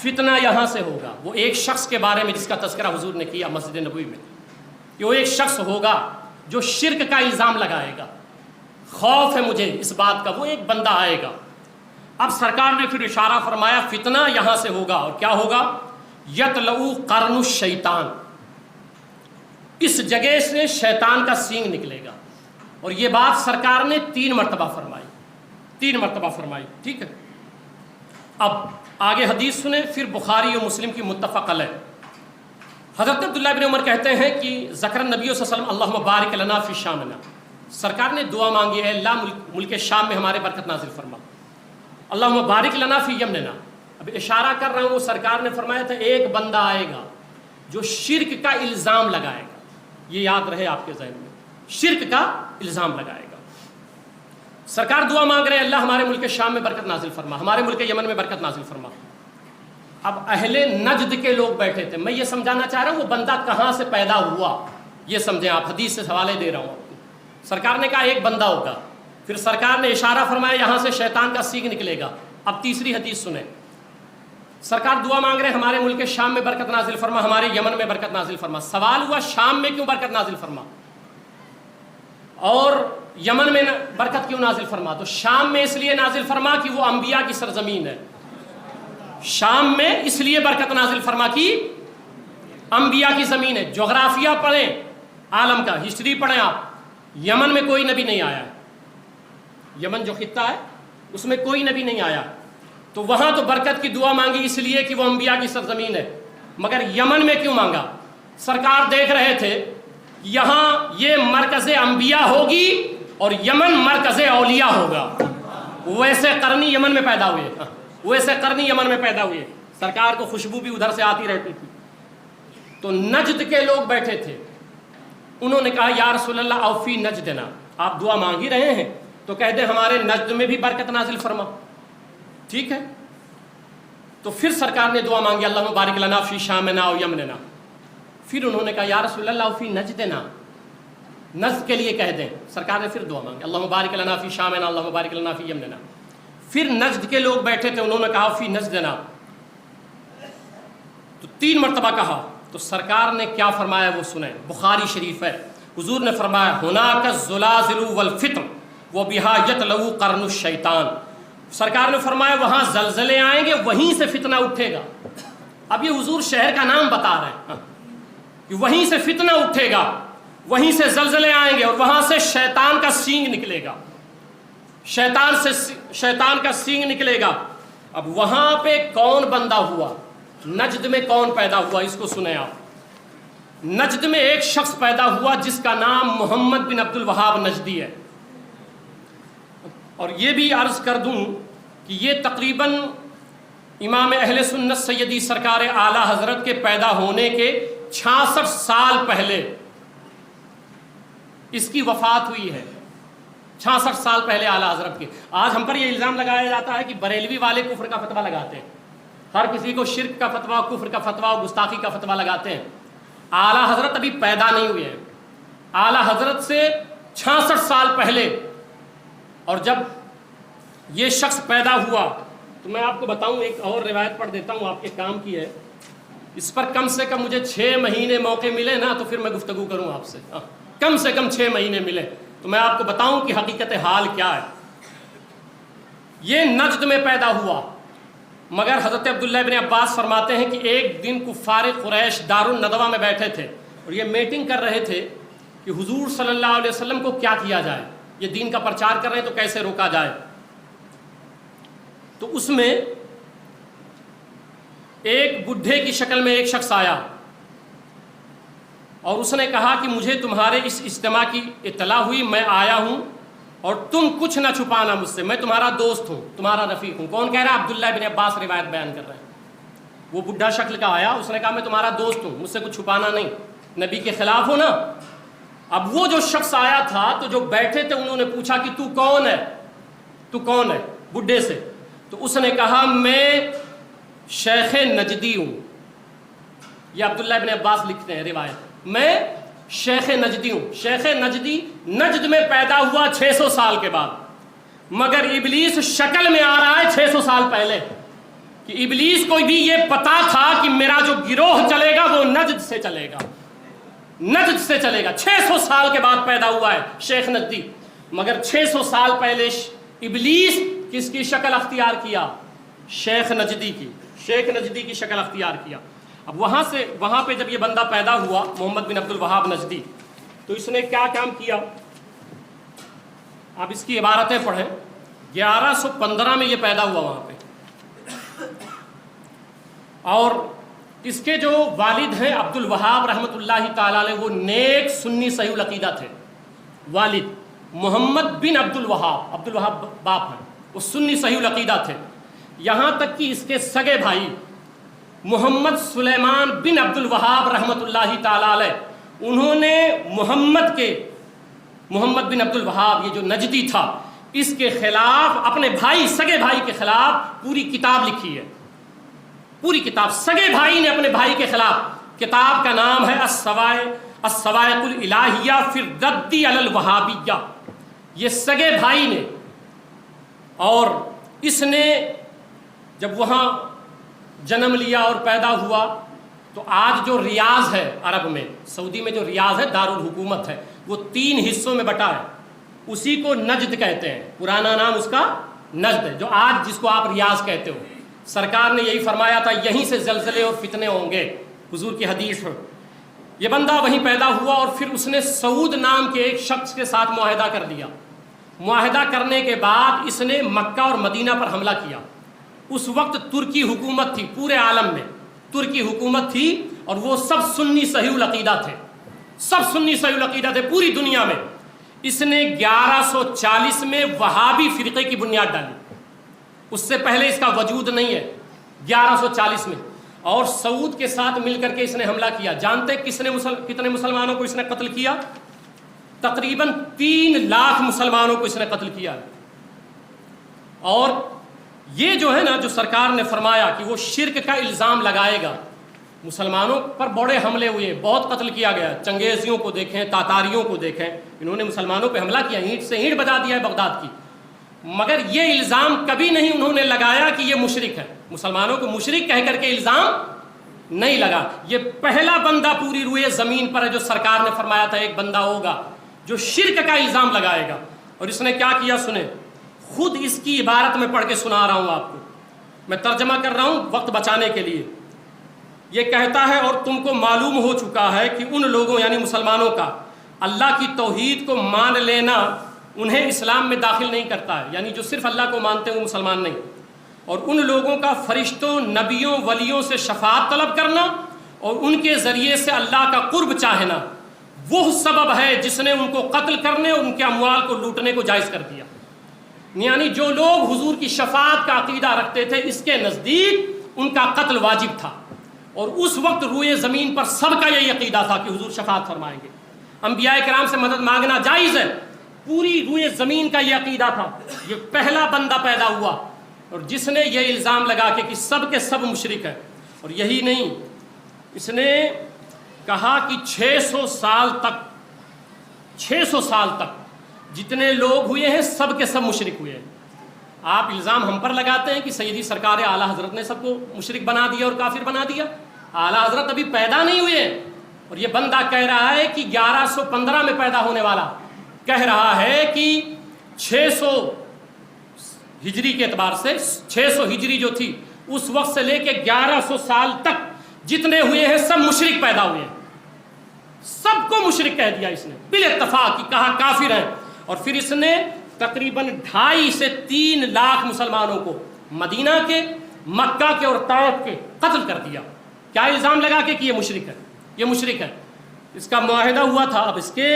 فتنہ یہاں سے ہوگا. وہ ایک شخص کے بارے میں جس کا تذکرہ حضور نے کیا مسجد نبوی میں کہ وہ ایک شخص ہوگا جو شرک کا الزام لگائے گا. خوف ہے مجھے اس بات کا، وہ ایک بندہ آئے گا. اب سرکار نے پھر اشارہ فرمایا فتنہ یہاں سے ہوگا. اور کیا ہوگا؟ یطلع قرن الشیطان، اس جگہ سے شیطان کا سینگ نکلے گا. اور یہ بات سرکار نے 3 مرتبہ فرمائی، 3 مرتبہ فرمائی. ٹھیک ہے، اب آگے حدیث سنیں. پھر بخاری اور مسلم کی متفق علیہ. حضرت عبداللہ بن عمر کہتے ہیں کہ ذکر نبی صلی اللہ علیہ وسلم اللہم بارک لنا فی شامنا. سرکار نے دعا مانگی، اے اللہ ملک شام میں ہمارے برکت نازل فرما. اللہم بارک لنا فی یمننا. اب اشارہ کر رہا ہوں، وہ سرکار نے فرمایا تھا ایک بندہ آئے گا جو شرک کا الزام لگائے گا. یہ یاد رہے آپ کے ذہن میں، شرک کا الزام لگائے گا. سرکار دعا مانگ رہے ہیں اللہ ہمارے ملک شام میں برکت نازل فرما، ہمارے ملک یمن میں برکت نازل فرما. اب اہل نجد کے لوگ بیٹھے تھے. میں یہ سمجھانا چاہ رہا ہوں وہ بندہ کہاں سے پیدا ہوا، یہ سمجھیں آپ. حدیث سے حوالے دے رہا ہوں. سرکار نے کہا ایک بندہ ہوگا. پھر سرکار نے اشارہ فرمایا یہاں سے شیطان کا سینگ نکلے گا. اب تیسری حدیث سنیں. سرکار دعا مانگ رہے ہیں ہمارے ملک شام میں برکت نازل فرما، ہمارے یمن میں برکت نازل فرما. سوال ہوا شام میں کیوں برکت نازل فرما اور یمن میں برکت کیوں نازل فرما؟ تو شام میں اس لیے نازل فرما کہ وہ انبیاء کی سرزمین ہے. شام میں اس لیے برکت نازل فرما کی انبیاء کی زمین ہے. جغرافیہ پڑھیں عالم کا، ہسٹری پڑھیں آپ. یمن میں کوئی نبی نہیں آیا. یمن جو خطہ ہے اس میں کوئی نبی نہیں آیا. تو وہاں تو برکت کی دعا مانگی اس لیے کہ وہ انبیاء کی سرزمین ہے. مگر یمن میں کیوں مانگا؟ سرکار دیکھ رہے تھے یہاں یہ مرکز انبیاء ہوگی اور یمن مرکز اولیاء ہوگا. ویسے قرنی یمن میں پیدا ہوئے، ویسے قرنی یمن میں پیدا ہوئے. سرکار کو خوشبو بھی ادھر سے آتی رہتی تھی. تو نجد کے لوگ بیٹھے تھے. انہوں نے کہا یا رسول اللہ اوفی نجدنا، آپ دعا مانگ ہی رہے ہیں تو کہہ دیں ہمارے نجد میں بھی برکت نازل فرما. ٹھیک ہے. تو پھر سرکار نے دعا مانگی اللہم بارک لنا فی شامنا و یمننا. پھر انہوں نے کہا یا رسول اللہ فی نجدنا، نجد کے لیے کہہ دیں. سرکار نے پھر دعا مانگی اللہم بارک لنا فی شامنا اللہم بارک لنا فی یمننا. پھر نجد کے لوگ بیٹھے تھے، انہوں نے کہا فی نجدنا. تو 3 مرتبہ کہا. تو سرکار نے کیا فرمایا وہ سنیں. بخاری شریف ہے. حضور نے فرمایا ہناک الزلازل والفتن وبہا یطلع قرن الشیطان. سرکار نے فرمایا وہاں زلزلے آئیں گے، وہیں سے فتنہ اٹھے گا. اب یہ حضور شہر کا نام بتا رہے ہیں کہ وہیں سے فتنہ اٹھے گا، وہیں سے زلزلے آئیں گے اور وہاں سے شیطان کا سینگ نکلے گا. شیطان کا سینگ نکلے گا. اب وہاں پہ کون بندہ ہوا؟ نجد میں کون پیدا ہوا؟ اس کو سنیں آپ. نجد میں ایک شخص پیدا ہوا جس کا نام محمد بن عبد الوہاب نجدی ہے. اور یہ بھی عرض کر دوں کہ یہ تقریباً امام اہل سنت سیدی سرکار اعلیٰ حضرت کے پیدا ہونے کے 66 سال پہلے اس کی وفات ہوئی ہے. 66 سال پہلے اعلیٰ حضرت کے. آج ہم پر یہ الزام لگایا جاتا ہے کہ بریلوی والے کفر کا فتویٰ لگاتے ہیں، ہر کسی کو شرک کا فتویٰ، کفر کا فتویٰ، گستاخی کا فتویٰ لگاتے ہیں. اعلیٰ حضرت ابھی پیدا نہیں ہوئے ہیں. اعلیٰ حضرت سے 66 سال پہلے. اور جب یہ شخص پیدا ہوا تو میں آپ کو بتاؤں، ایک اور روایت پڑھ دیتا ہوں آپ کے کام کی ہے. اس پر کم سے کم مجھے 6 مہینے موقع ملے نا تو پھر میں گفتگو کروں آپ سے. کم سے کم 6 مہینے ملے تو میں آپ کو بتاؤں کہ حقیقت حال کیا ہے. یہ نجد میں پیدا ہوا. مگر حضرت عبداللہ ابن عباس فرماتے ہیں کہ ایک دن کفار قریش دار الندوہ میں بیٹھے تھے اور یہ میٹنگ کر رہے تھے کہ حضور صلی اللہ علیہ وسلم کو کیا کیا جائے. یہ دین کا پرچار کر رہے ہیں تو کیسے روکا جائے. تو اس میں ایک بڈھے کی شکل میں ایک شخص آیا اور اس نے کہا کہ مجھے تمہارے اس اجتماع کی اطلاع ہوئی، میں آیا ہوں اور تم کچھ نہ چھپانا مجھ سے، میں تمہارا دوست ہوں، تمہارا رفیق ہوں. کون کہہ رہا ہے؟ عبداللہ ابن عباس روایت بیان کر رہے ہیں. وہ بڈھا شکل کا آیا، اس نے کہا میں تمہارا دوست ہوں، مجھ سے کچھ چھپانا نہیں، نبی کے خلاف ہو نا. اب وہ جو شخص آیا تھا تو جو بیٹھے تھے انہوں نے پوچھا کہ تو کون ہے، تو کون ہے بڈھے سے. تو اس نے کہا میں شیخ نجدی ہوں. یہ عبداللہ ابن عباس لکھتے ہیں روایت، میں شیخ نجدی ہوں. شیخ نجدی نجد میں پیدا ہوا 600 سال کے بعد. مگر ابلیس شکل میں آ رہا ہے 600 سال پہلے. کہ ابلیس کو بھی یہ پتا تھا کہ میرا جو گروہ چلے گا وہ نجد سے چلے گا، نجد سے چلے گا. 600 سال کے بعد پیدا ہوا ہے شیخ نجدی. مگر 600 سال پہلے ابلیس کس کی شکل اختیار کیا؟ شیخ نجدی کی. شیخ نجدی کی شکل اختیار کیا. اب وہاں پہ جب یہ بندہ پیدا ہوا محمد بن عبد الوہاب نجدی، تو اس نے کیا کام کیا؟ آپ اس کی عبارتیں پڑھیں۔ 1115 میں یہ پیدا ہوا وہاں پہ، اور اس کے جو والد ہیں عبد الوہاب رحمۃ اللہ تعالی علیہ، وہ نیک سنی صحیح العقیدہ تھے۔ والد محمد بن عبد الوہاب باپ ہیں، وہ سنی صحیح العقیدہ تھے، یہاں تک کہ اس کے سگے بھائی محمد سلیمان بن عبد الوہاب رحمۃ اللہ تعالی علیہ، انہوں نے محمد بن عبد الوہاب یہ جو نجدی تھا اس کے خلاف، اپنے سگے بھائی کے خلاف پوری کتاب لکھی ہے۔ پوری کتاب سگے بھائی نے اپنے بھائی کے خلاف، کتاب کا نام ہے الصواعق الالہیہ فی الرد علی الوہابیہ۔ یہ سگے بھائی نے، اور اس نے جب وہاں جنم لیا اور پیدا ہوا تو آج جو ریاض ہے عرب میں، سعودی میں جو ریاض ہے دارالحکومت ہے، وہ 3 حصوں میں بٹا ہے، اسی کو نجد کہتے ہیں، پرانا نام اس کا نجد ہے، جو آج جس کو آپ ریاض کہتے ہو۔ سرکار نے یہی فرمایا تھا یہیں سے زلزلے اور فتنے ہوں گے، حضور کی حدیث ہے۔ یہ بندہ وہیں پیدا ہوا، اور پھر اس نے سعود نام کے ایک شخص کے ساتھ معاہدہ کر دیا۔ معاہدہ کرنے کے بعد اس نے مکہ اور مدینہ پر حملہ کیا۔ اس وقت ترکی حکومت تھی، پورے عالم میں ترکی حکومت تھی، اور وہ سب سنی صحیح العقیدہ تھے، سب سنی صحیح العقیدہ تھے پوری دنیا میں۔ اس نے 1140 میں وہابی فرقے کی بنیاد ڈالی، اس سے پہلے اس کا وجود نہیں ہے، 1140 میں، اور سعود کے ساتھ مل کر کے اس نے حملہ کیا۔ جانتے کتنے مسلمانوں کو اس نے قتل کیا؟ تقریباً 3 لاکھ مسلمانوں کو اس نے قتل کیا۔ اور یہ جو ہے نا، جو سرکار نے فرمایا کہ وہ شرک کا الزام لگائے گا، مسلمانوں پر بڑے حملے ہوئے، بہت قتل کیا گیا۔ چنگیزیوں کو دیکھیں، تاتاریوں کو دیکھیں، انہوں نے مسلمانوں پہ حملہ کیا، اینٹ سے اینٹ بجا دیا ہے بغداد کی، مگر یہ الزام کبھی نہیں انہوں نے لگایا کہ یہ مشرک ہے۔ مسلمانوں کو مشرک کہہ کر کے الزام نہیں لگا۔ یہ پہلا بندہ پوری روئے زمین پر ہے جو سرکار نے فرمایا تھا ایک بندہ ہوگا جو شرک کا الزام لگائے گا۔ اور اس نے کیا کیا سنیں، خود اس کی عبارت میں پڑھ کے سنا رہا ہوں آپ کو، میں ترجمہ کر رہا ہوں وقت بچانے کے لیے۔ یہ کہتا ہے، اور تم کو معلوم ہو چکا ہے کہ ان لوگوں یعنی مسلمانوں کا اللہ کی توحید کو مان لینا انہیں اسلام میں داخل نہیں کرتا ہے، یعنی جو صرف اللہ کو مانتے ہیں وہ مسلمان نہیں، اور ان لوگوں کا فرشتوں، نبیوں، ولیوں سے شفاعت طلب کرنا اور ان کے ذریعے سے اللہ کا قرب چاہنا وہ سبب ہے جس نے ان کو قتل کرنے اور ان کے اموال کو لوٹنے کو جائز کر دیا۔ یعنی جو لوگ حضور کی شفاعت کا عقیدہ رکھتے تھے، اس کے نزدیک ان کا قتل واجب تھا، اور اس وقت روئے زمین پر سب کا یہی عقیدہ تھا کہ حضور شفاعت فرمائیں گے، انبیاء کرام سے مدد مانگنا جائز ہے، پوری روئے زمین کا یہ عقیدہ تھا۔ یہ پہلا بندہ پیدا ہوا اور جس نے یہ الزام لگا کہ سب کے سب مشرک ہیں۔ اور یہی نہیں، اس نے کہا کہ 600 سال تک جتنے لوگ ہوئے ہیں سب کے سب مشرک ہوئے ہیں۔ آپ الزام ہم پر لگاتے ہیں کہ سیدی سرکار اعلیٰ حضرت نے سب کو مشرک بنا دیا اور کافر بنا دیا، اعلیٰ حضرت ابھی پیدا نہیں ہوئے، اور یہ بندہ کہہ رہا ہے کہ 1115 میں پیدا ہونے والا کہہ رہا ہے کہ 600 ہجری کے اعتبار سے 600 ہجری جو تھی اس وقت سے لے کے 1100 سال تک جتنے ہوئے ہیں سب مشرک پیدا ہوئے ہیں، سب کو مشرک کہہ دیا اس نے بال اتفاق، کی کہا کافر ہیں۔ اور پھر اس نے تقریباً 2.5 سے 3 لاکھ مسلمانوں کو مدینہ کے، مکہ کے اور طائف کے قتل کر دیا۔ کیا الزام لگا کہ یہ مشرک ہے، یہ مشرک ہے۔ اس کا معاہدہ ہوا تھا، اب اس کے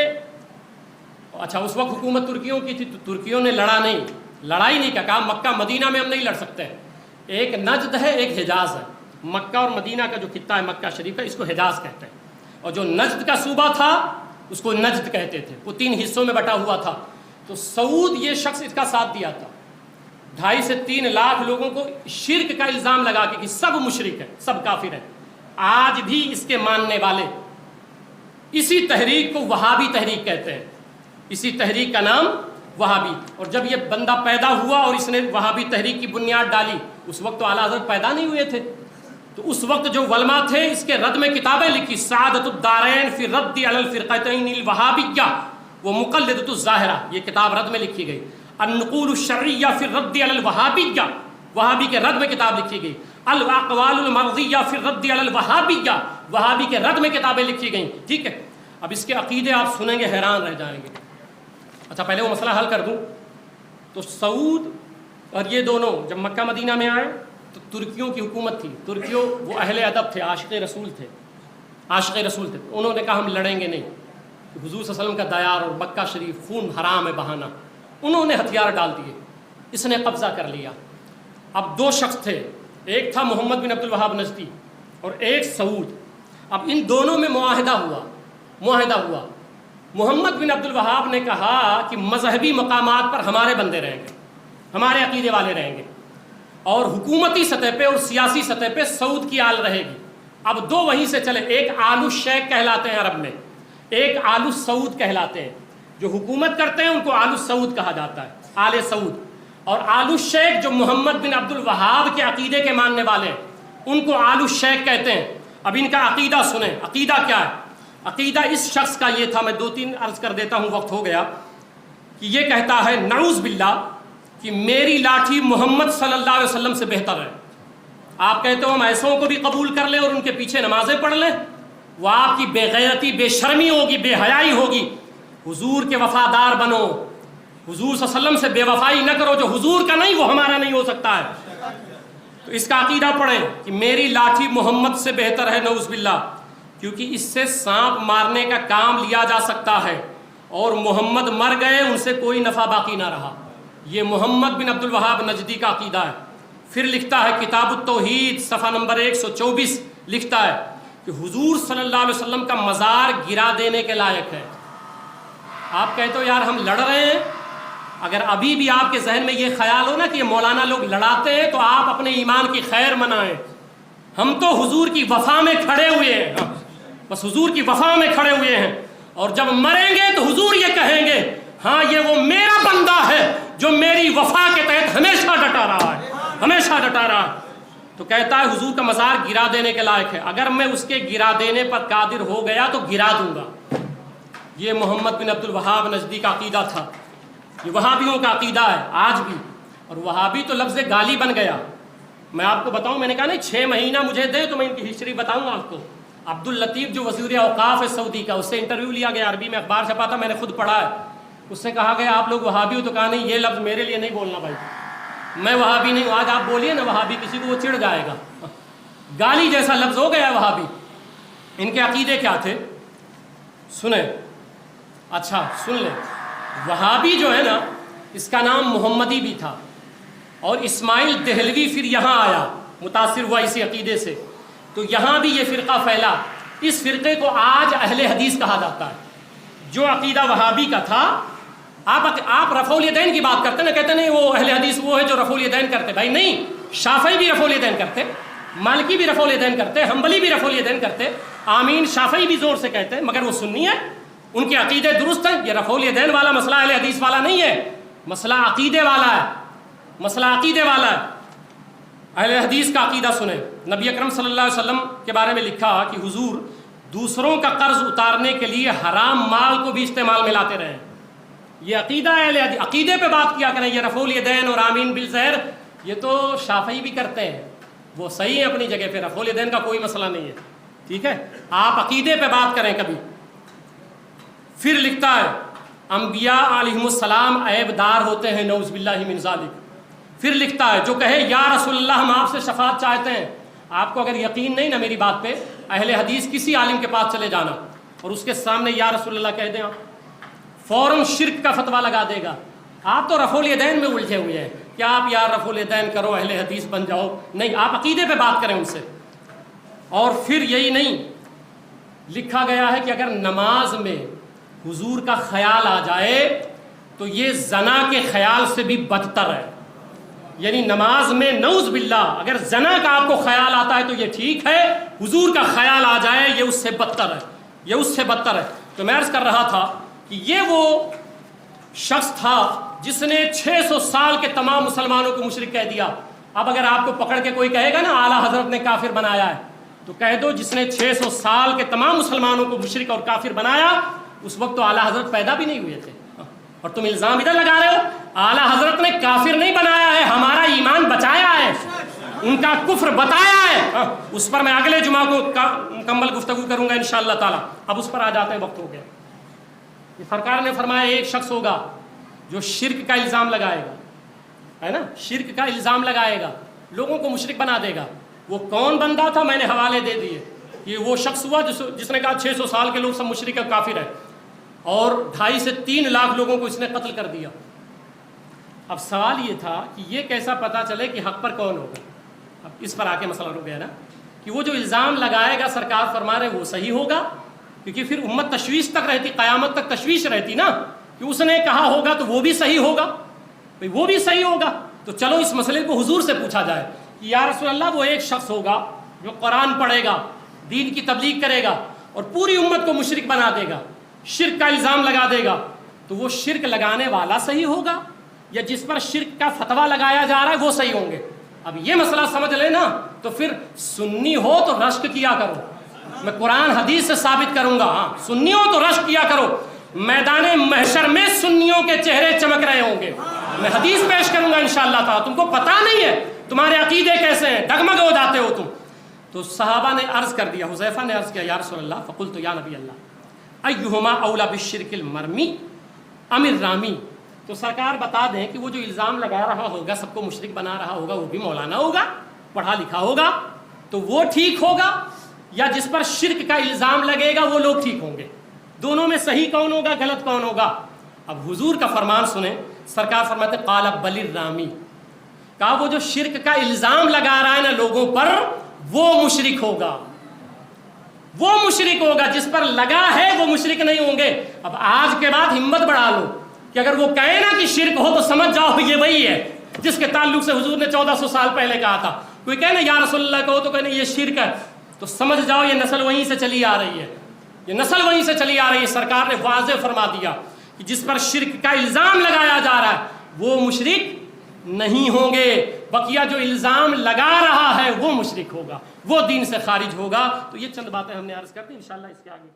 اچھا اس وقت حکومت ترکیوں کی تھی، تو ترکیوں نے لڑائی نہیں کہا مکہ مدینہ میں ہم نہیں لڑ سکتے، ایک نجد ہے ایک حجاز ہے، مکہ اور مدینہ کا جو خطہ ہے مکہ شریف ہے اس کو حجاز کہتے ہیں، اور جو نجد کا صوبہ تھا اس کو نجد کہتے تھے، وہ 3 حصوں میں بٹا ہوا تھا۔ تو سعود یہ شخص اس کا ساتھ دیا تھا، 2.5 سے 3 لاکھ لوگوں کو شرک کا الزام لگا کہ سب مشرک ہیں، سب کافر ہیں۔ آج بھی اس کے ماننے والے اسی تحریک کو وہابی تحریک کہتے ہیں، اسی تحریک کا نام وہابی۔ اور جب یہ بندہ پیدا ہوا اور اس نے وہابی تحریک کی بنیاد ڈالی، اس وقت تو اعلیٰ حضرت پیدا نہیں ہوئے تھے، تو اس وقت جو علماء تھے اس کے رد میں کتابیں لکھی، سعادت الدارین فی رد علی الفرقتین الوہابیہ و مقلدۃ الظاہرہ، یہ کتاب رد میں لکھی گئی، النقول الشرعیہ فی رد علی الوہابیہ، وہابی کے رد میں کتاب لکھی گئی۔ الاقوال المرضیہ فی الرد علی الوہابیہ، وہابی کے رد میں کتابیں لکھی گئیں. ٹھیک ہے، اب اس کے عقیدے آپ سنیں گے حیران رہ جائیں گے. اچھا پہلے وہ مسئلہ حل کر دوں. تو سعود اور یہ دونوں جب مکہ مدینہ میں آئے تو ترکیوں کی حکومت تھی. ترکیوں وہ اہل ادب تھے، عاشق رسول تھے، عاشق رسول تھے. انہوں نے کہا ہم لڑیں گے نہیں، حضور صلی اللہ علیہ وسلم کا دیار اور مکہ شریف خون حرام ہے بہانا. انہوں نے ہتھیار ڈال دیے، اس نے قبضہ کر لیا. اب دو شخص تھے، ایک تھا محمد بن عبد الوہاب نجدی اور ایک سعود. اب ان دونوں میں معاہدہ ہوا. محمد بن عبد الوہاب نے کہا کہ مذہبی مقامات پر ہمارے بندے رہیں گے، ہمارے عقیدے والے رہیں گے، اور حکومتی سطح پہ اور سیاسی سطح پہ سعود کی آل رہے گی. اب دو وہیں سے چلے، ایک آل الشیخ کہلاتے ہیں عرب میں، ایک آل السعود کہلاتے ہیں. جو حکومت کرتے ہیں ان کو آل السعود کہا جاتا ہے، آل سعود. اور آل الشیخ جو محمد بن عبد الوہاب کے عقیدے کے ماننے والے ہیں ان کو آل الشیخ کہتے ہیں. اب ان کا عقیدہ سنیں. عقیدہ کیا ہے؟ عقیدہ اس شخص کا یہ تھا، میں 2-3 عرض کر دیتا ہوں، وقت ہو گیا، کہ یہ کہتا ہے نعوذ باللہ کہ میری لاٹھی محمد صلی اللہ علیہ وسلم سے بہتر ہے. آپ کہتے ہو ہم ایسوں کو بھی قبول کر لیں اور ان کے پیچھے نمازیں پڑھ لیں؟ وہ آپ کی بے غیرتی، بے شرمی ہوگی، بے حیائی ہوگی. حضور کے وفادار بنو، حضور صلی اللہ علیہ وسلم سے بے وفائی نہ کرو. جو حضور کا نہیں وہ ہمارا نہیں ہو سکتا ہے. تو اس کا عقیدہ پڑھیں کہ میری لاٹھی محمد سے بہتر ہے، نعوذ باللہ، کیونکہ اس سے سانپ مارنے کا کام لیا جا سکتا ہے اور محمد مر گئے، ان سے کوئی نفع باقی نہ رہا. یہ محمد بن عبد الوہاب نجدی کا عقیدہ ہے. پھر لکھتا ہے کتاب التوحید صفحہ نمبر 124 لکھتا ہے کہ حضور صلی اللہ علیہ وسلم کا مزار گرا دینے کے لائق ہے. آپ کہتے ہو یار ہم لڑ رہے ہیں، اگر ابھی بھی آپ کے ذہن میں یہ خیال ہو نا کہ یہ مولانا لوگ لڑاتے ہیں تو آپ اپنے ایمان کی خیر منائیں. ہم تو حضور کی وفا میں کھڑے ہوئے ہیں، بس حضور کی وفا میں کھڑے ہوئے ہیں، اور جب مریں گے تو حضور یہ کہیں گے ہاں یہ وہ میرا بندہ ہے جو میری وفا کے تحت ہمیشہ ڈٹا رہا ہے، ہمیشہ ڈٹا رہا ہے. تو کہتا ہے حضور کا مزار گرا دینے کے لائق ہے. اگر میں اس کے گرا دینے پر قادر ہو گیا تو گرا دوں گا. یہ محمد بن عبد الوہاب نجدی کا عقیدہ تھا. یہ وہابیوں کا عقیدہ ہے آج بھی. اور وہابی تو لفظ گالی بن گیا. میں آپ کو بتاؤں، میں نے کہا نہیں 6 مہینہ مجھے دے تو میں ان کی ہسٹری بتاؤں آپ کو. عبد اللطیف جو وزیر اوقاف ہے سعودی کا، اس سے انٹرویو لیا گیا، عربی میں اخبار چھپا تھا، میں نے خود پڑھا ہے. اس سے کہا گیا آپ لوگ وہابی ہو؟ تو کہا نہیں، یہ لفظ میرے لیے نہیں بولنا بھائی، میں وہابی نہیں ہوں. آج آپ بولیے نا وہابی، کسی کو وہ چڑ جائے گا. گالی جیسا لفظ ہو گیا وہابی. ان کے عقیدے کیا تھے سنیں. اچھا سن لیں، وہابی جو ہے نا اس کا نام محمدی بھی تھا، اور اسماعیل دہلوی پھر یہاں آیا، متاثر ہوا اسی عقیدے سے، تو یہاں بھی یہ فرقہ پھیلا. اس فرقے کو آج اہل حدیث کہا جاتا ہے. جو عقیدہ وہابی کا تھا، آپ رفع الیدین کی بات کرتے نا، کہتے نہیں وہ اہل حدیث وہ ہے جو رفع الیدین کرتے. بھائی نہیں، شافعی بھی رفع الیدین کرتے، مالکی بھی رفع الیدین کرتے، حنبلی بھی رفع الیدین کرتے، آمین شافعی بھی زور سے کہتے، مگر وہ سنی ہے، ان کے عقیدے درست ہیں. یہ رفع الیدین والا مسئلہ اہل حدیث والا نہیں ہے، مسئلہ عقیدے والا ہے، مسئلہ عقیدے والا ہے. اہل حدیث کا عقیدہ سنیں. نبی اکرم صلی اللہ علیہ وسلم کے بارے میں لکھا کہ حضور دوسروں کا قرض اتارنے کے لیے حرام مال کو بھی استعمال میں لاتے رہے. یہ عقیدہ ہے اہل حدیث. عقیدے پہ بات کیا کریں. یہ رفع الیدین اور آمین بالزہر یہ تو شافعی بھی کرتے ہیں، وہ صحیح ہیں اپنی جگہ پہ، رفع الیدین کا کوئی مسئلہ نہیں ہے. ٹھیک ہے، آپ عقیدے پہ بات کریں کبھی. پھر لکھتا ہے انبیاء علیہم السلام عیب دار ہوتے ہیں، نعوذ باللہ من ذالک. پھر لکھتا ہے جو کہے یا رسول اللہ ہم آپ سے شفاعت چاہتے ہیں. آپ کو اگر یقین نہیں نا میری بات پہ، اہل حدیث کسی عالم کے پاس چلے جانا اور اس کے سامنے یا رسول اللہ کہہ دیں، آپ فوراً شرک کا فتویٰ لگا دے گا. آپ تو رفع الیدین میں الجھے ہوئے ہیں کہ آپ یا رفع الیدین کرو اہل حدیث بن جاؤ. نہیں، آپ عقیدے پہ بات کریں ان سے. اور پھر یہی نہیں، لکھا گیا ہے کہ اگر نماز میں حضور کا خیال آ جائے تو یہ زنا کے خیال سے بھی بدتر ہے. یعنی نماز میں نعوذ باللہ اگر زنا کا آپ کو خیال آتا ہے تو یہ ٹھیک ہے، حضور کا خیال آ جائے یہ اس سے بدتر ہے، یہ اس سے بدتر ہے. تو میں عرض کر رہا تھا کہ یہ وہ شخص تھا جس نے 600 سال کے تمام مسلمانوں کو مشرک کہہ دیا. اب اگر آپ کو پکڑ کے کوئی کہے گا نا اعلیٰ حضرت نے کافر بنایا ہے، تو کہہ دو جس نے 600 سال کے تمام مسلمانوں کو مشرک اور کافر بنایا اس وقت تو اعلیٰ حضرت پیدا بھی نہیں ہوئے تھے. اور تم الزام ادھر لگا رہے ہو، اعلیٰ حضرت نے کافر نہیں بنایا ہے، ہمارا ایمان بچایا ہے. ان کا کفر بتایا ہے، اس پر میں اگلے جمعہ کو مکمل گفتگو کروں گا انشاءاللہ تعالی. اب اس پر آ جاتے ہیں، وقت ہو گیا. یہ سرکار نے فرمایا ایک شخص ہوگا جو شرک کا الزام لگائے گا، ہے نا، شرک کا الزام لگائے گا، لوگوں کو مشرک بنا دے گا. وہ کون بندہ تھا میں نے حوالے دے دیے. یہ وہ شخص ہوا جس نے کہا 600 سال کے لوگ سب مشرک اور کافر ہیں، اور 2.5 سے 3 لاکھ لوگوں کو اس نے قتل کر دیا. اب سوال یہ تھا کہ یہ کیسا پتا چلے کہ حق پر کون ہوگا. اب اس پر آ کے مسئلہ رک گیا نا کہ وہ جو الزام لگائے گا سرکار فرما رہے وہ صحیح ہوگا، کیونکہ پھر امت تشویش تک رہتی، قیامت تک تشویش رہتی نا کہ اس نے کہا ہوگا تو وہ بھی صحیح ہوگا، وہ بھی صحیح ہوگا. تو چلو اس مسئلے کو حضور سے پوچھا جائے کہ یا رسول اللہ وہ ایک شخص ہوگا جو قرآن پڑھے گا، دین کی تبلیغ کرے گا اور پوری امت کو مشرک بنا دے گا، شرک کا الزام لگا دے گا، تو وہ شرک لگانے والا صحیح ہوگا یا جس پر شرک کا فتویٰ لگایا جا رہا ہے وہ صحیح ہوں گے؟ اب یہ مسئلہ سمجھ لینا تو پھر سنی ہو تو رشک کیا کرو. میں قرآن حدیث سے ثابت کروں گا. ہاں سنی ہو تو رشک کیا کرو. میدان محشر میں سنیوں کے چہرے چمک رہے ہوں گے. میں حدیث پیش کروں گا انشاءاللہ تعالی. تم کو پتہ نہیں ہے تمہارے عقیدے کیسے ہیں، ڈگمگ ہو جاتے ہو تم. تو صحابہ نے عرض کر دیا، حذیفہ نے عرض کیا یا رسول اللہ، فقلت یا نبی اللہ ایہما اولا بالشرک المرمی ام الرامی. تو سرکار بتا دیں کہ وہ جو الزام لگا رہا ہوگا، سب کو مشرک بنا رہا ہوگا، وہ بھی مولانا ہوگا، پڑھا لکھا ہوگا، تو وہ ٹھیک ہوگا یا جس پر شرک کا الزام لگے گا وہ لوگ ٹھیک ہوں گے؟ دونوں میں صحیح کون ہوگا، غلط کون ہوگا؟ اب حضور کا فرمان سنیں. سرکار فرماتے قال بل الرامی، کہا وہ جو شرک کا الزام لگا رہا ہے نا لوگوں پر، وہ مشرک ہوگا، وہ مشرک ہوگا. جس پر لگا ہے وہ مشرک نہیں ہوں گے. اب آج کے بعد ہمت بڑھا لو کہ اگر وہ کہے نا کہ شرک ہو تو سمجھ جاؤ یہ وہی ہے جس کے تعلق سے حضور نے 1400 سال پہلے کہا تھا. کوئی کہے نا یا رسول اللہ کہو تو کہنا یہ شرک ہے، تو سمجھ جاؤ یہ نسل وہیں سے چلی آ رہی ہے، یہ نسل وہیں سے چلی آ رہی ہے. سرکار نے واضح فرما دیا کہ جس پر شرک کا الزام لگایا جا رہا ہے وہ مشرک نہیں ہوں گے. بقیہ جو الزام لگا رہا ہے وہ مشرک ہوگا، وہ دین سے خارج ہوگا. تو یہ چند باتیں ہم نے عرض کر دی، انشاءاللہ اس کے آگے